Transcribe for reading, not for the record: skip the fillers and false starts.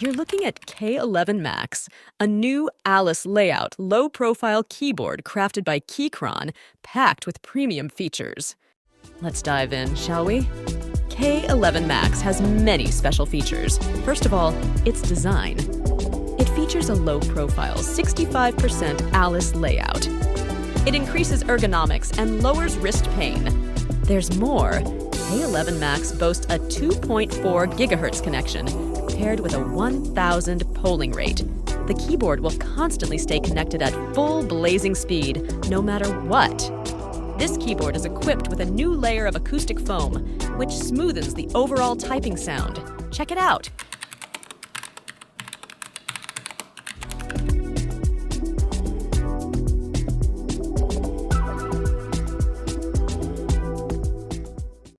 You're looking at K11 Max, a new Alice layout, low-profile keyboard crafted by Keychron, packed with premium features. Let's dive in, shall we? K11 Max has many special features. First of all, its design. It features a low-profile 65% Alice layout. It increases ergonomics and lowers wrist pain. There's more. K11 Max boasts a 2.4 GHz connection, paired with a 1000 polling rate. The keyboard will constantly stay connected at full blazing speed, no matter what. This keyboard is equipped with a new layer of acoustic foam, which smoothens the overall typing sound. Check it out.